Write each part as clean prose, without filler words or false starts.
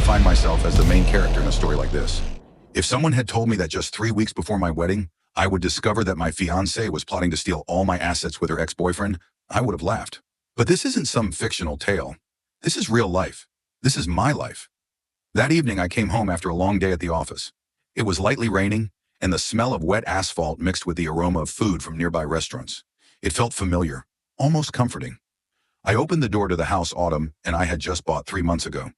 find myself as the main character in a story like this. If someone had told me that just 3 weeks before my wedding, I would discover that my fiancée was plotting to steal all my assets with her ex-boyfriend, I would have laughed. But this isn't some fictional tale. This is real life. This is my life. That evening, I came home after a long day at the office. It was lightly raining, and the smell of wet asphalt mixed with the aroma of food from nearby restaurants. It felt familiar, almost comforting. I opened the door to the house Autumn and I had just bought 3 months ago,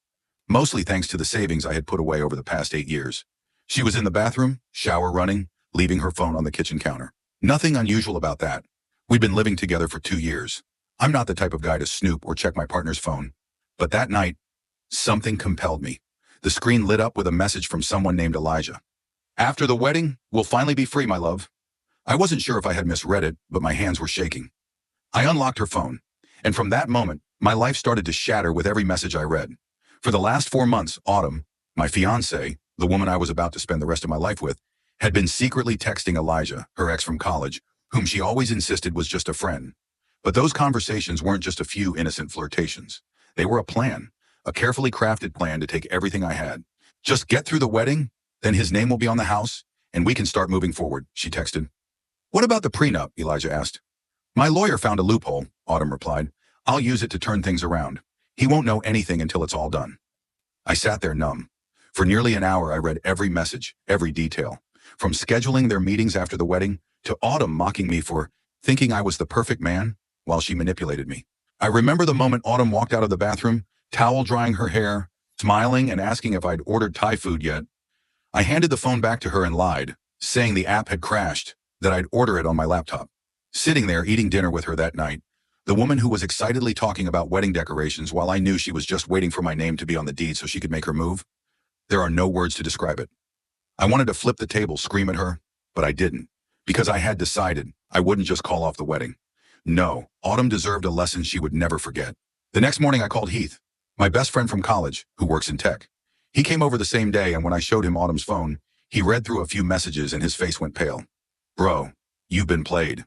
mostly thanks to the savings I had put away over the past 8 years. She was in the bathroom, shower running, leaving her phone on the kitchen counter. Nothing unusual about that. We'd been living together for 2 years. I'm not the type of guy to snoop or check my partner's phone. But that night, something compelled me. The screen lit up with a message from someone named Elijah. "After the wedding, we'll finally be free, my love." I wasn't sure if I had misread it, but my hands were shaking. I unlocked her phone, and from that moment, my life started to shatter with every message I read. For the last 4 months, Autumn, my fiancée, the woman I was about to spend the rest of my life with, had been secretly texting Elijah, her ex from college, whom she always insisted was just a friend. But those conversations weren't just a few innocent flirtations. They were a plan, a carefully crafted plan to take everything I had. "Just get through the wedding, then his name will be on the house, and we can start moving forward," she texted. "What about the prenup?" Elijah asked. "My lawyer found a loophole," Autumn replied. "I'll use it to turn things around. He won't know anything until it's all done." I sat there numb. For nearly an hour, I read every message, every detail. From scheduling their meetings after the wedding, to Autumn mocking me for thinking I was the perfect man while she manipulated me. I remember the moment Autumn walked out of the bathroom, towel drying her hair, smiling and asking if I'd ordered Thai food yet. I handed the phone back to her and lied, saying the app had crashed, that I'd order it on my laptop. Sitting there eating dinner with her that night, the woman who was excitedly talking about wedding decorations while I knew she was just waiting for my name to be on the deed so she could make her move. There are no words to describe it. I wanted to flip the table, scream at her, but I didn't, because I had decided I wouldn't just call off the wedding. No, Autumn deserved a lesson she would never forget. The next morning I called Heath, my best friend from college, who works in tech. He came over the same day, and when I showed him Autumn's phone, he read through a few messages and his face went pale. "Bro, you've been played."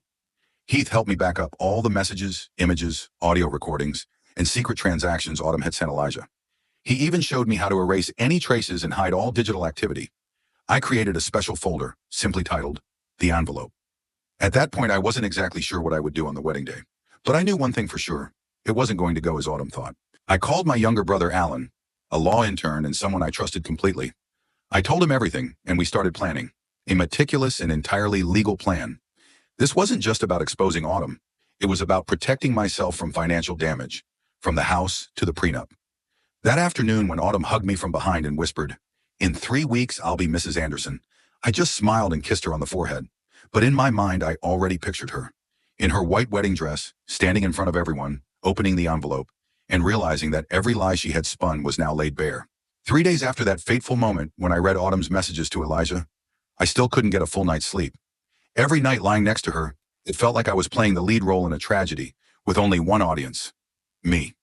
Heath helped me back up all the messages, images, audio recordings, and secret transactions Autumn had sent Elijah. He even showed me how to erase any traces and hide all digital activity. I created a special folder, simply titled, "The Envelope." At that point, I wasn't exactly sure what I would do on the wedding day. But I knew one thing for sure. It wasn't going to go as Autumn thought. I called my younger brother Alan, a law intern and someone I trusted completely. I told him everything, and we started planning. A meticulous and entirely legal plan. This wasn't just about exposing Autumn. It was about protecting myself from financial damage, from the house to the prenup. That afternoon, when Autumn hugged me from behind and whispered, "In 3 weeks, I'll be Mrs. Anderson," I just smiled and kissed her on the forehead. But in my mind, I already pictured her. In her white wedding dress, standing in front of everyone, opening the envelope, and realizing that every lie she had spun was now laid bare. 3 days after that fateful moment, when I read Autumn's messages to Elijah, I still couldn't get a full night's sleep. Every night lying next to her, it felt like I was playing the lead role in a tragedy, with only one audience. Me.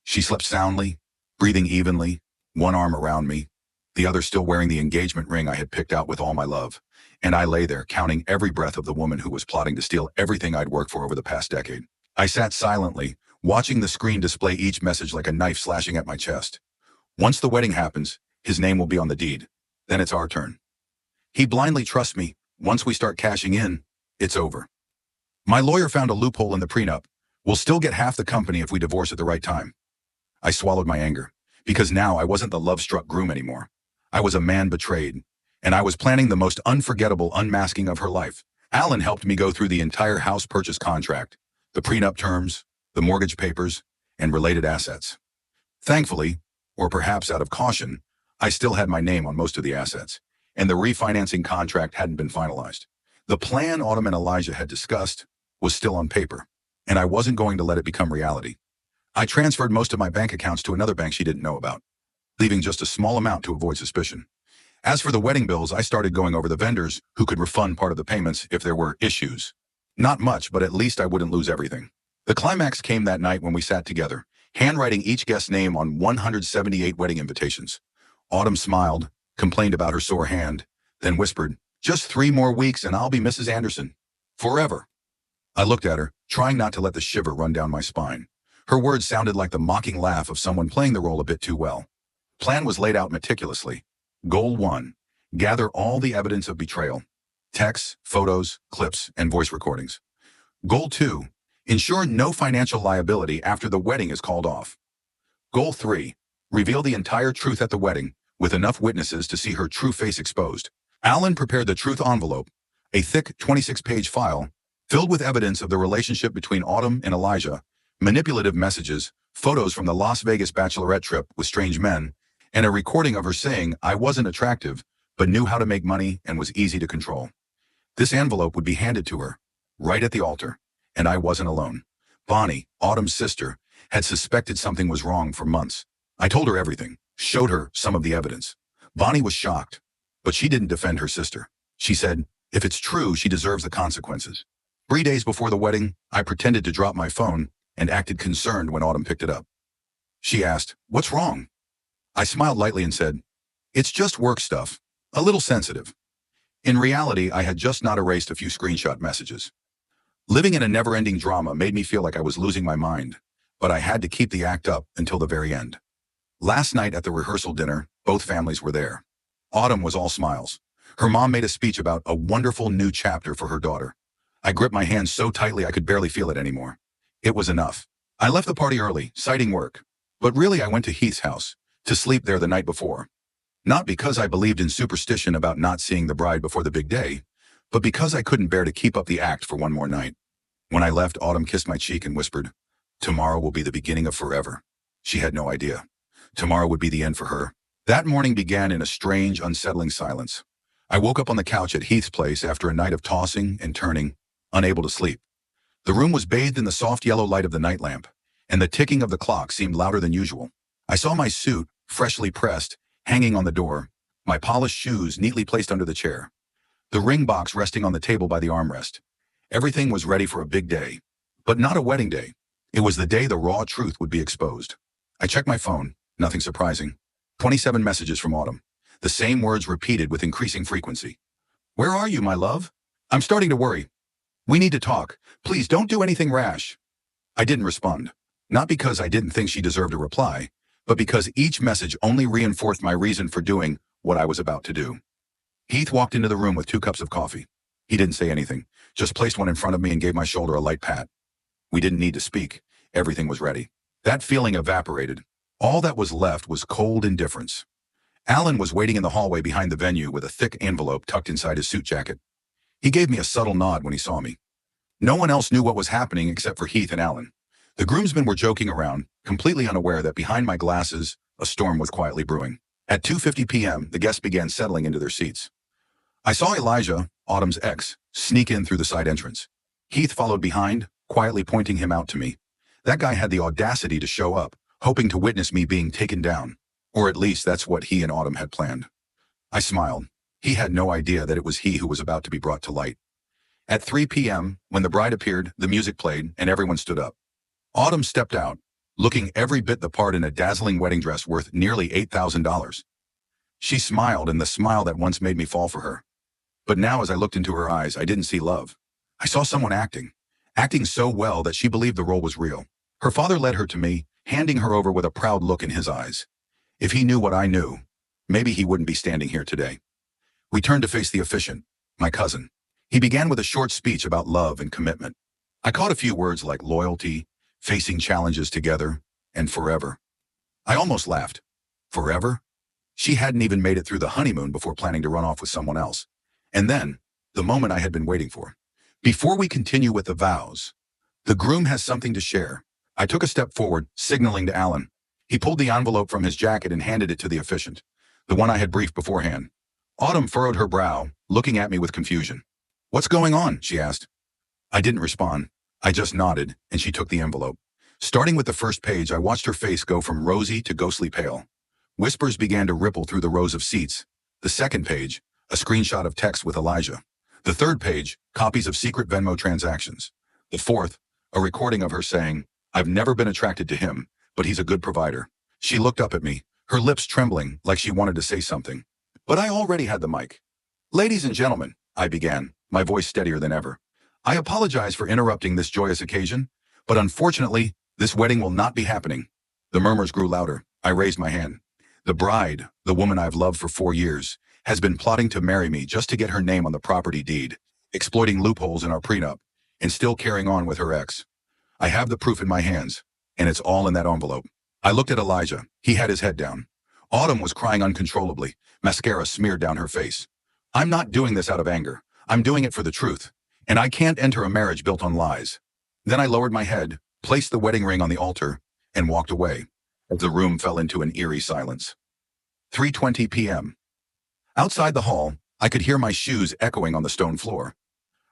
She slept soundly, breathing evenly, one arm around me, the other still wearing the engagement ring I had picked out with all my love. And I lay there, counting every breath of the woman who was plotting to steal everything I'd worked for over the past decade. I sat silently, watching the screen display each message like a knife slashing at my chest. Once the wedding happens, his name will be on the deed. Then it's our turn. He blindly trusts me. Once we start cashing in, it's over. My lawyer found a loophole in the prenup. We'll still get half the company if we divorce at the right time. I swallowed my anger, because now I wasn't the love-struck groom anymore. I was a man betrayed, and I was planning the most unforgettable unmasking of her life. Alan helped me go through the entire house purchase contract, the prenup terms, the mortgage papers, and related assets. Thankfully, or perhaps out of caution, I still had my name on most of the assets, and the refinancing contract hadn't been finalized. The plan Autumn and Elijah had discussed was still on paper, and I wasn't going to let it become reality. I transferred most of my bank accounts to another bank she didn't know about, leaving just a small amount to avoid suspicion. As for the wedding bills, I started going over the vendors who could refund part of the payments if there were issues. Not much, but at least I wouldn't lose everything. The climax came that night when we sat together, handwriting each guest's name on 178 wedding invitations. Autumn smiled, complained about her sore hand, then whispered, "Just 3 more weeks and I'll be Mrs. Anderson. Forever." I looked at her, trying not to let the shiver run down my spine. Her words sounded like the mocking laugh of someone playing the role a bit too well. Plan was laid out meticulously. Goal 1. Gather all the evidence of betrayal. Texts, photos, clips, and voice recordings. Goal 2. Ensure no financial liability after the wedding is called off. Goal 3. Reveal the entire truth at the wedding, with enough witnesses to see her true face exposed. Alan prepared the truth envelope, a thick 26-page file filled with evidence of the relationship between Autumn and Elijah, manipulative messages, photos from the Las Vegas bachelorette trip with strange men, and a recording of her saying I wasn't attractive, but knew how to make money and was easy to control. This envelope would be handed to her, right at the altar, and I wasn't alone. Bonnie, Autumn's sister, had suspected something was wrong for months. I told her everything, showed her some of the evidence. Bonnie was shocked, but she didn't defend her sister. She said, if it's true, she deserves the consequences. 3 days before the wedding, I pretended to drop my phone and acted concerned when Autumn picked it up. She asked, what's wrong? I smiled lightly and said, it's just work stuff, a little sensitive. In reality, I had just not erased a few screenshot messages. Living in a never-ending drama made me feel like I was losing my mind, but I had to keep the act up until the very end. Last night at the rehearsal dinner, both families were there. Autumn was all smiles. Her mom made a speech about a wonderful new chapter for her daughter. I gripped my hand so tightly I could barely feel it anymore. It was enough. I left the party early, citing work. But really I went to Heath's house, to sleep there the night before. Not because I believed in superstition about not seeing the bride before the big day, but because I couldn't bear to keep up the act for one more night. When I left, Autumn kissed my cheek and whispered, tomorrow will be the beginning of forever. She had no idea. Tomorrow would be the end for her. That morning began in a strange, unsettling silence. I woke up on the couch at Heath's place after a night of tossing and turning, unable to sleep. The room was bathed in the soft yellow light of the night lamp, and the ticking of the clock seemed louder than usual. I saw my suit, freshly pressed, hanging on the door, my polished shoes neatly placed under the chair, the ring box resting on the table by the armrest. Everything was ready for a big day, but not a wedding day. It was the day the raw truth would be exposed. I checked my phone, nothing surprising. 27 messages from Autumn, the same words repeated with increasing frequency. Where are you, my love? I'm starting to worry. We need to talk. Please don't do anything rash. I didn't respond, not because I didn't think she deserved a reply, but because each message only reinforced my reason for doing what I was about to do. Heath walked into the room with 2 cups of coffee. He didn't say anything, just placed one in front of me and gave my shoulder a light pat. We didn't need to speak. Everything was ready. That feeling evaporated. All that was left was cold indifference. Alan was waiting in the hallway behind the venue with a thick envelope tucked inside his suit jacket. He gave me a subtle nod when he saw me. No one else knew what was happening except for Heath and Alan. The groomsmen were joking around, completely unaware that behind my glasses, a storm was quietly brewing. At 2:50 p.m., the guests began settling into their seats. I saw Elijah, Autumn's ex, sneak in through the side entrance. Heath followed behind, quietly pointing him out to me. That guy had the audacity to show up, hoping to witness me being taken down. Or at least that's what he and Autumn had planned. I smiled. He had no idea that it was he who was about to be brought to light. At 3 p.m., when the bride appeared, the music played, and everyone stood up. Autumn stepped out, looking every bit the part in a dazzling wedding dress worth nearly $8,000. She smiled, and the smile that once made me fall for her. But now as I looked into her eyes, I didn't see love. I saw someone acting so well that she believed the role was real. Her father led her to me, handing her over with a proud look in his eyes. If he knew what I knew, maybe he wouldn't be standing here today. We turned to face the officiant, my cousin. He began with a short speech about love and commitment. I caught a few words like loyalty, facing challenges together, and forever. I almost laughed. Forever? She hadn't even made it through the honeymoon before planning to run off with someone else. And then, the moment I had been waiting for. Before we continue with the vows, the groom has something to share. I took a step forward, signaling to Alan. He pulled the envelope from his jacket and handed it to the officiant, the one I had briefed beforehand. Autumn furrowed her brow, looking at me with confusion. What's going on? She asked. I didn't respond. I just nodded, and she took the envelope. Starting with the first page, I watched her face go from rosy to ghostly pale. Whispers began to ripple through the rows of seats. The second page, a screenshot of text with Elijah. The third page, copies of secret Venmo transactions. The fourth, a recording of her saying, I've never been attracted to him, but he's a good provider. She looked up at me, her lips trembling like she wanted to say something. But I already had the mic. Ladies and gentlemen, I began, my voice steadier than ever. I apologize for interrupting this joyous occasion, but unfortunately, this wedding will not be happening. The murmurs grew louder. I raised my hand. The bride, the woman I've loved for 4 years, has been plotting to marry me just to get her name on the property deed, exploiting loopholes in our prenup, and still carrying on with her ex. I have the proof in my hands, and it's all in that envelope. I looked at Elijah. He had his head down. Autumn was crying uncontrollably, mascara smeared down her face. I'm not doing this out of anger. I'm doing it for the truth, and I can't enter a marriage built on lies. Then I lowered my head, placed the wedding ring on the altar, and walked away, as the room fell into an eerie silence. 3:20 p.m. Outside the hall, I could hear my shoes echoing on the stone floor.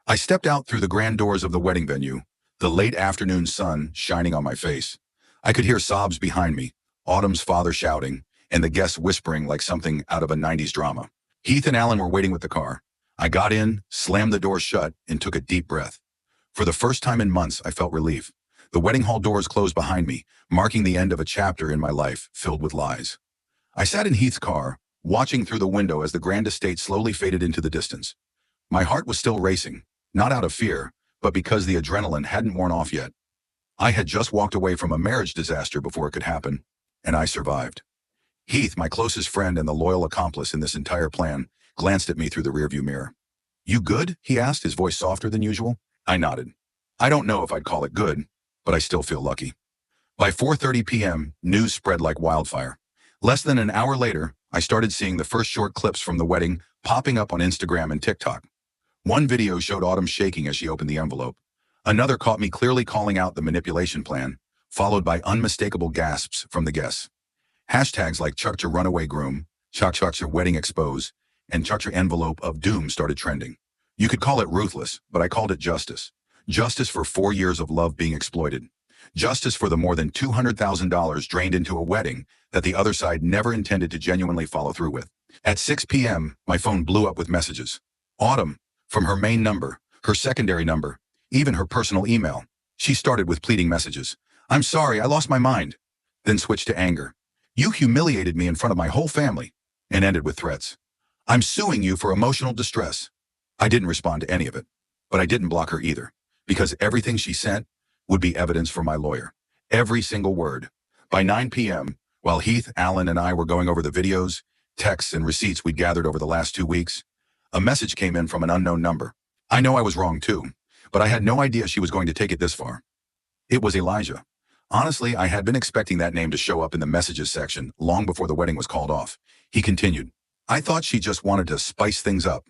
I stepped out through the grand doors of the wedding venue, the late afternoon sun shining on my face. I could hear sobs behind me, Autumn's father shouting, and the guests whispering like something out of a 90s drama. Heath and Alan were waiting with the car. I got in, slammed the door shut, and took a deep breath. For the first time in months, I felt relief. The wedding hall doors closed behind me, marking the end of a chapter in my life filled with lies. I sat in Heath's car, watching through the window as the grand estate slowly faded into the distance. My heart was still racing, not out of fear, but because the adrenaline hadn't worn off yet. I had just walked away from a marriage disaster before it could happen, and I survived. Heath, my closest friend and the loyal accomplice in this entire plan, glanced at me through the rearview mirror. "You good?" he asked, his voice softer than usual. I nodded. I don't know if I'd call it good, but I still feel lucky. By 4:30 p.m., news spread like wildfire. Less than an hour later, I started seeing the first short clips from the wedding popping up on Instagram and TikTok. One video showed Autumn shaking as she opened the envelope. Another caught me clearly calling out the manipulation plan, followed by unmistakable gasps from the guests. Hashtags like "Chuck your runaway groom," "Chuck your wedding expose," and "Chuck your envelope of doom" started trending. You could call it ruthless, but I called it justice. Justice for 4 years of love being exploited. Justice for the more than $200,000 drained into a wedding that the other side never intended to genuinely follow through with. At 6 p.m., my phone blew up with messages. Autumn, from her main number, her secondary number, even her personal email. She started with pleading messages. "I'm sorry, I lost my mind." Then switched to anger. "You humiliated me in front of my whole family," and ended with threats. "I'm suing you for emotional distress." I didn't respond to any of it, but I didn't block her either, because everything she sent would be evidence for my lawyer. Every single word. By 9 p.m., while Heath, Alan, and I were going over the videos, texts, and receipts we'd gathered over the last 2 weeks, a message came in from an unknown number. I know I was wrong too, but I had no idea she was going to take it this far. It was Elijah. Honestly, I had been expecting that name to show up in the messages section long before the wedding was called off. He continued, "I thought she just wanted to spice things up.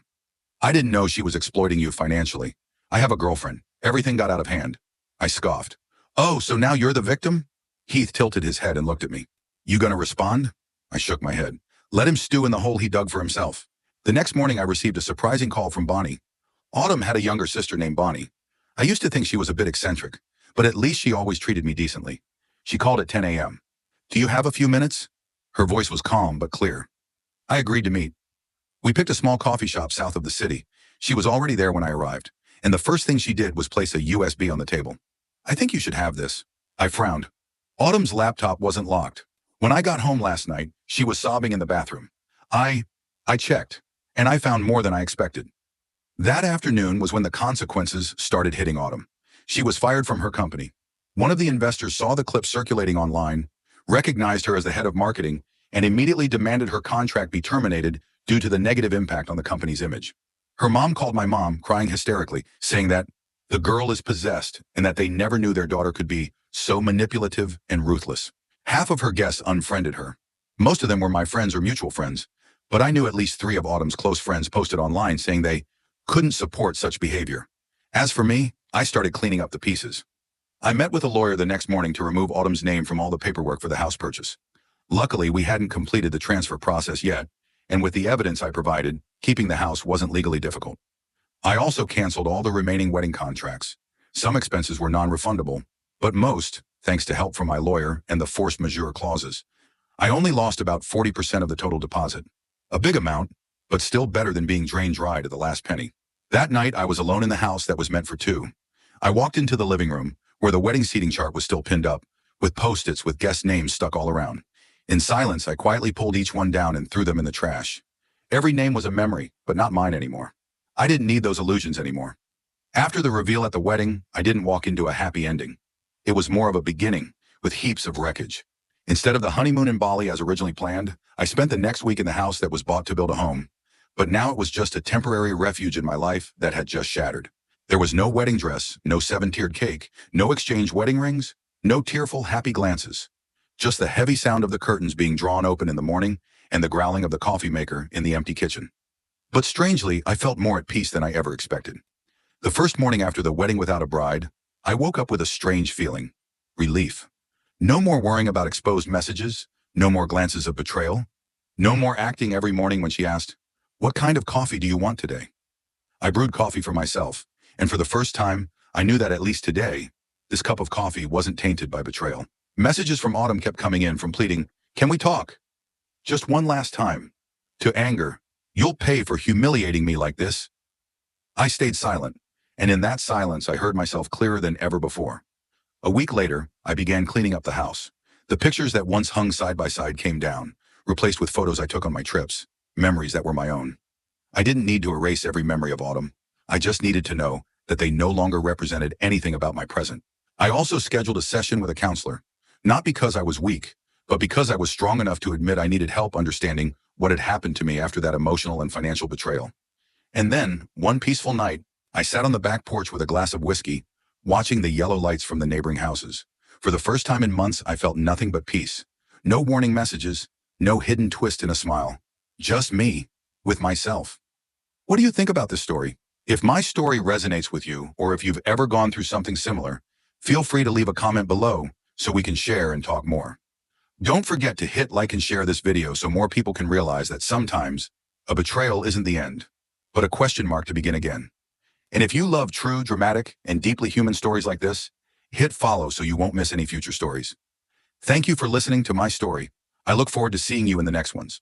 I didn't know she was exploiting you financially. I have a girlfriend. Everything got out of hand." I scoffed. "Oh, so now you're the victim?" Heath tilted his head and looked at me. "You gonna respond?" I shook my head. Let him stew in the hole he dug for himself. The next morning, I received a surprising call from Bonnie. Autumn had a younger sister named Bonnie. I used to think she was a bit eccentric, but at least she always treated me decently. She called at 10 a.m. "Do you have a few minutes?" Her voice was calm but clear. I agreed to meet. We picked a small coffee shop south of the city. She was already there when I arrived, and the first thing she did was place a USB on the table. "I think you should have this." I frowned. Autumn's laptop wasn't locked. When I got home last night, she was sobbing in the bathroom. I checked, and I found more than I expected. That afternoon was when the consequences started hitting Autumn. She was fired from her company. One of the investors saw the clip circulating online, recognized her as the head of marketing, and immediately demanded her contract be terminated due to the negative impact on the company's image. Her mom called my mom, crying hysterically, saying that the girl is possessed and that they never knew their daughter could be so manipulative and ruthless. Half of her guests unfriended her. Most of them were my friends or mutual friends, but I knew at least 3 of Autumn's close friends posted online saying they couldn't support such behavior. As for me, I started cleaning up the pieces. I met with a lawyer the next morning to remove Autumn's name from all the paperwork for the house purchase. Luckily, we hadn't completed the transfer process yet, and with the evidence I provided, keeping the house wasn't legally difficult. I also canceled all the remaining wedding contracts. Some expenses were non-refundable, but most, thanks to help from my lawyer and the force majeure clauses. I only lost about 40% of the total deposit. A big amount, but still better than being drained dry to the last penny. That night, I was alone in the house that was meant for 2. I walked into the living room, where the wedding seating chart was still pinned up, with post-its with guest names stuck all around. In silence, I quietly pulled each one down and threw them in the trash. Every name was a memory, but not mine anymore. I didn't need those illusions anymore. After the reveal at the wedding, I didn't walk into a happy ending. It was more of a beginning, with heaps of wreckage. Instead of the honeymoon in Bali as originally planned, I spent the next week in the house that was bought to build a home. But now it was just a temporary refuge in my life that had just shattered. There was no wedding dress, no seven-tiered cake, no exchange wedding rings, no tearful, happy glances. Just the heavy sound of the curtains being drawn open in the morning and the growling of the coffee maker in the empty kitchen. But strangely, I felt more at peace than I ever expected. The first morning after the wedding without a bride, I woke up with a strange feeling. Relief. No more worrying about exposed messages, no more glances of betrayal, no more acting every morning when she asked, "What kind of coffee do you want today?" I brewed coffee for myself, and for the first time, I knew that at least today, this cup of coffee wasn't tainted by betrayal. Messages from Autumn kept coming in from pleading, "Can we talk? Just one last time." To anger, "You'll pay for humiliating me like this." I stayed silent, and in that silence I heard myself clearer than ever before. A week later, I began cleaning up the house. The pictures that once hung side by side came down, replaced with photos I took on my trips, memories that were my own. I didn't need to erase every memory of Autumn. I just needed to know that they no longer represented anything about my present. I also scheduled a session with a counselor, not because I was weak, but because I was strong enough to admit I needed help understanding what had happened to me after that emotional and financial betrayal. And then, one peaceful night, I sat on the back porch with a glass of whiskey, watching the yellow lights from the neighboring houses. For the first time in months, I felt nothing but peace. No warning messages, no hidden twist in a smile. Just me, with myself. What do you think about this story? If my story resonates with you, or if you've ever gone through something similar, feel free to leave a comment below so we can share and talk more. Don't forget to hit like and share this video so more people can realize that sometimes a betrayal isn't the end, but a question mark to begin again. And if you love true, dramatic, and deeply human stories like this, hit follow so you won't miss any future stories. Thank you for listening to my story. I look forward to seeing you in the next ones.